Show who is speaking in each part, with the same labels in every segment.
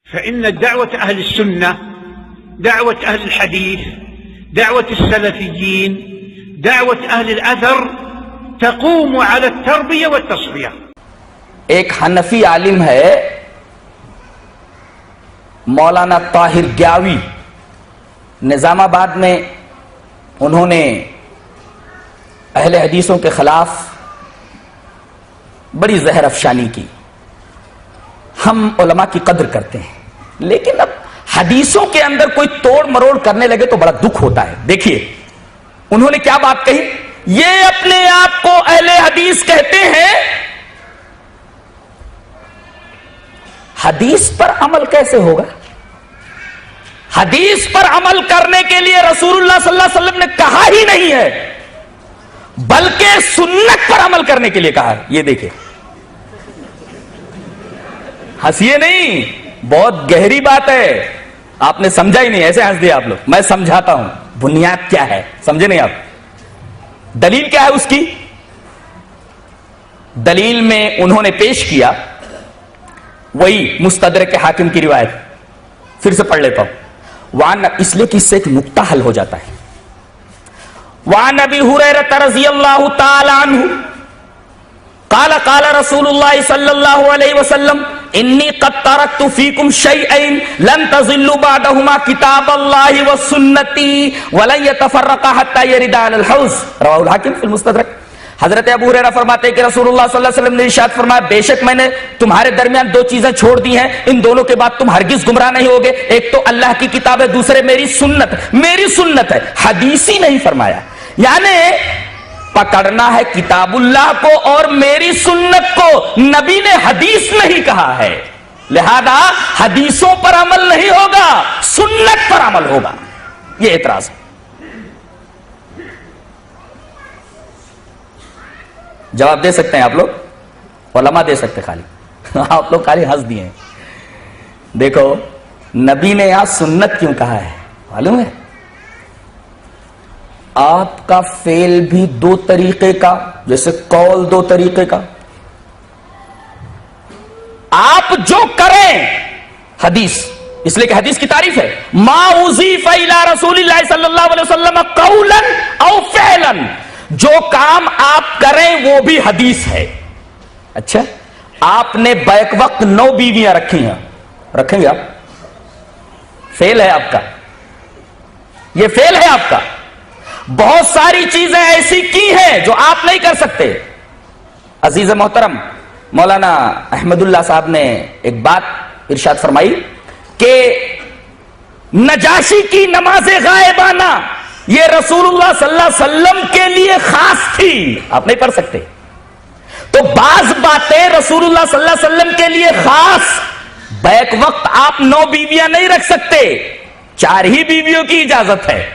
Speaker 1: فإن دعوة أهل السنة، دعوة أهل الحديث، دعوة السلفيين، دعوة أهل الأثر تقوم على التربية والتصفية.
Speaker 2: ایک حنفی عالم ہے مولانا طاہر گیاوی، نظام آباد میں انہوں نے اہل حدیثوں کے خلاف بڑی زہر افشانی کی. ہم علماء کی قدر کرتے ہیں، لیکن اب حدیثوں کے اندر کوئی توڑ مروڑ کرنے لگے تو بڑا دکھ ہوتا ہے. دیکھیے انہوں نے کیا بات کہی، یہ اپنے آپ کو اہل حدیث کہتے ہیں، حدیث پر عمل کیسے ہوگا؟ حدیث پر عمل کرنے کے لیے رسول اللہ صلی اللہ علیہ وسلم نے کہا ہی نہیں ہے، بلکہ سنت پر عمل کرنے کے لیے کہا ہے. یہ دیکھیں، ہنسیے نہیں، بہت گہری بات ہے. آپ نے سمجھا ہی نہیں، ایسے ہنس دیا آپ لوگ. میں سمجھاتا ہوں بنیاد کیا ہے، سمجھے نہیں آپ؟ دلیل کیا ہے اس کی؟ دلیل میں انہوں نے پیش کیا وہی مستدرک حاکم کی روایت، پھر سے پڑھ لیتا ہوں وعن، اس لیے کہ اس سے ایک نقطہ حل ہو جاتا ہے. وعن ابی ہریرہ رضی اللہ تعالی عنہ قال قال رسول اللہ صلی اللہ علیہ وسلم انی قد ترکت فیکم شیئین لن تضلوا بعدہما کتاب اللہ وسنتی ولن یتفرقا حتی یردا علی الحوض، رواہ الحاکم فی المستدرک. حضرت ابو ہریرہ فرماتے ہیں کہ رسول اللہ صلی اللہ علیہ وسلم نے ارشاد فرمایا، بے شک میں نے تمہارے درمیان دو چیزیں چھوڑ دی ہیں، ان دونوں کے بعد تم ہرگز گمراہ نہیں ہوگے. ایک تو اللہ کی کتاب ہے، دوسرے میری سنت. میری سنت ہے، حدیثی نہیں فرمایا. یعنی پکڑنا ہے کتاب اللہ کو اور میری سنت کو، نبی نے حدیث نہیں کہا ہے، لہذا حدیثوں پر عمل نہیں ہوگا، سنت پر عمل ہوگا. یہ اعتراض ہے. جواب دے سکتے ہیں آپ لوگ، علماء دے سکتے خالی، آپ لوگ خالی ہنس دیے ہیں. دیکھو نبی نے یہاں سنت کیوں کہا ہے معلوم ہے؟ آپ کا فعل بھی دو طریقے کا، جیسے قول دو طریقے کا، آپ جو کریں حدیث، اس لیے کہ حدیث کی تعریف ہے ما اضیف الی رسول اللہ صلی اللہ علیہ وسلم قولا او فعلا، جو کام آپ کریں وہ بھی حدیث ہے. اچھا آپ نے بیک وقت 9 بیویاں رکھی ہیں، رکھیں گے آپ؟ فعل ہے آپ کا، یہ فعل ہے آپ کا. بہت ساری چیزیں ایسی کی ہیں جو آپ نہیں کر سکتے. عزیز محترم مولانا احمد اللہ صاحب نے ایک بات ارشاد فرمائی کہ نجاشی کی نماز غائبانہ یہ رسول اللہ صلی اللہ علیہ وسلم کے لیے خاص تھی، آپ نہیں پڑھ سکتے. تو بعض باتیں رسول اللہ صلی اللہ علیہ وسلم کے لیے خاص، بیک وقت آپ 9 بیویاں نہیں رکھ سکتے، 4 ہی بیویوں کی اجازت ہے.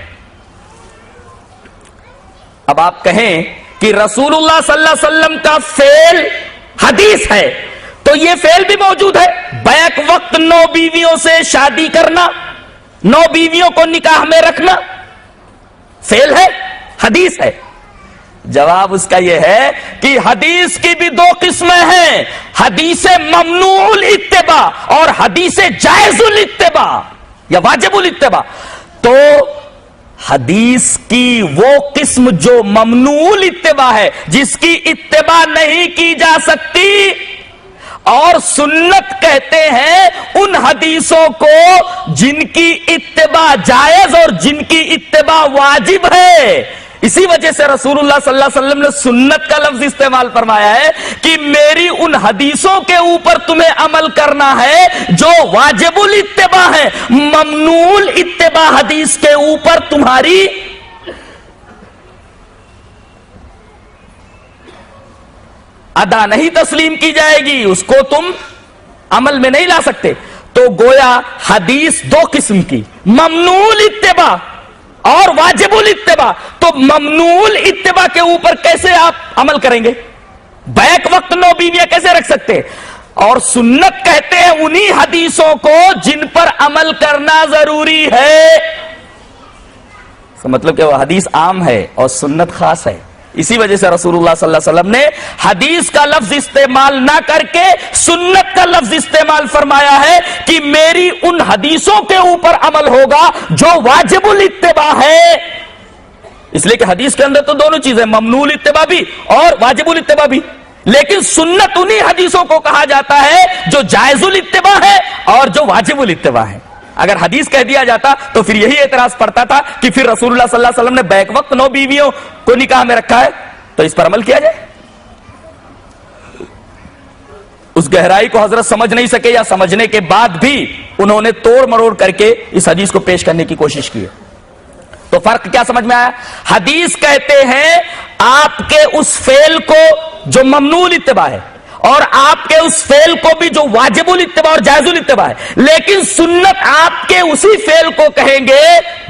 Speaker 2: اب آپ کہیں کہ رسول اللہ صلی اللہ علیہ وسلم کا فعل حدیث ہے، تو یہ فعل بھی موجود ہے، بیک وقت 9 بیویوں سے شادی کرنا، 9 بیویوں کو نکاح میں رکھنا فعل ہے، حدیث ہے. جواب اس کا یہ ہے کہ حدیث کی بھی 2 قسمیں ہیں، حدیث ممنوع الاتباع اور حدیث جائز الاتباع یا واجب الاتباع. تو حدیث کی وہ قسم جو ممنوع الاتباع ہے، جس کی اتباع نہیں کی جا سکتی، اور سنت کہتے ہیں ان حدیثوں کو جن کی اتباع جائز اور جن کی اتباع واجب ہے. اسی وجہ سے رسول اللہ صلی اللہ علیہ وسلم نے سنت کا لفظ استعمال فرمایا ہے کہ میری ان حدیثوں کے اوپر تمہیں عمل کرنا ہے جو واجب الاتباع ہے، ممنوع الاتباع حدیث کے اوپر تمہاری ادا نہیں تسلیم کی جائے گی، اس کو تم عمل میں نہیں لا سکتے. تو گویا حدیث 2 قسم کی، ممنوع الاتباع اور واجب الاتباع. تو ممنوع الاتباع کے اوپر کیسے آپ عمل کریں گے؟ بیک وقت 9 بیویاں کیسے رکھ سکتے؟ اور سنت کہتے ہیں انہی حدیثوں کو جن پر عمل کرنا ضروری ہے. اس کا مطلب کہ وہ حدیث عام ہے اور سنت خاص ہے. اسی وجہ سے رسول اللہ صلی اللہ علیہ وسلم نے حدیث کا لفظ استعمال نہ کر کے سنت کا لفظ استعمال فرمایا ہے کہ میری ان حدیثوں کے اوپر عمل ہوگا جو واجب الاتباع ہے. اس لیے کہ حدیث کے اندر تو دونوں چیزیں ممنوع الاتباع بھی اور واجب الاتباع بھی، لیکن سنت انہی حدیثوں کو کہا جاتا ہے جو جائز الاتباع ہے اور جو واجب الاتباع ہے. اگر حدیث کہہ دیا جاتا تو پھر یہی اعتراض پڑتا تھا کہ پھر رسول اللہ صلی اللہ علیہ وسلم نے بیک وقت 9 بیویوں کو نکاح میں رکھا ہے تو اس پر عمل کیا جائے. اس گہرائی کو حضرت سمجھ نہیں سکے، یا سمجھنے کے بعد بھی انہوں نے توڑ مروڑ کر کے اس حدیث کو پیش کرنے کی کوشش کی. تو فرق کیا سمجھ میں آیا؟ حدیث کہتے ہیں آپ کے اس فعل کو جو ممنوع الاتباع ہے اور آپ کے اس فعل کو بھی جو واجب الاتباع اور جائز الاتباع ہے، لیکن سنت آپ کے اسی فعل کو کہیں گے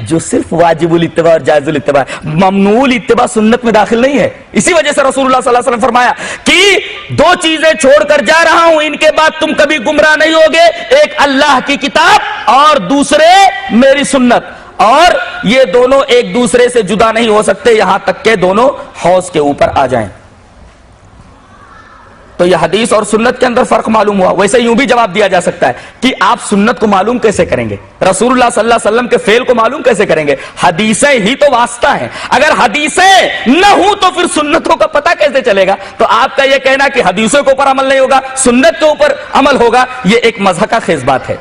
Speaker 2: جو صرف واجب الاتباع اور جائز الاتباع ہے. ممنوع الاتباع سنت میں داخل نہیں ہے. اسی وجہ سے رسول اللہ صلی اللہ علیہ وسلم فرمایا کہ 2 چیزیں چھوڑ کر جا رہا ہوں، ان کے بعد تم کبھی گمراہ نہیں ہوگے، ایک اللہ کی کتاب اور دوسرے میری سنت، اور یہ دونوں ایک دوسرے سے جدا نہیں ہو سکتے یہاں تک کہ دونوں حوض کے اوپر آ جائیں. تو یہ حدیث اور سنت کے اندر فرق معلوم ہوا. ویسے یوں بھی جواب دیا جا سکتا ہے کہ آپ سنت کو معلوم کیسے کریں گے، رسول اللہ صلی اللہ علیہ وسلم کے فعل کو معلوم کیسے کریں گے؟ حدیثیں ہی تو واسطہ ہیں. اگر حدیثیں نہ ہوں تو پھر سنتوں کا پتہ کیسے چلے گا؟ تو آپ کا یہ کہنا کہ حدیثوں کے اوپر عمل نہیں ہوگا، سنت کے اوپر عمل ہوگا، یہ ایک مضحکہ خیز بات ہے.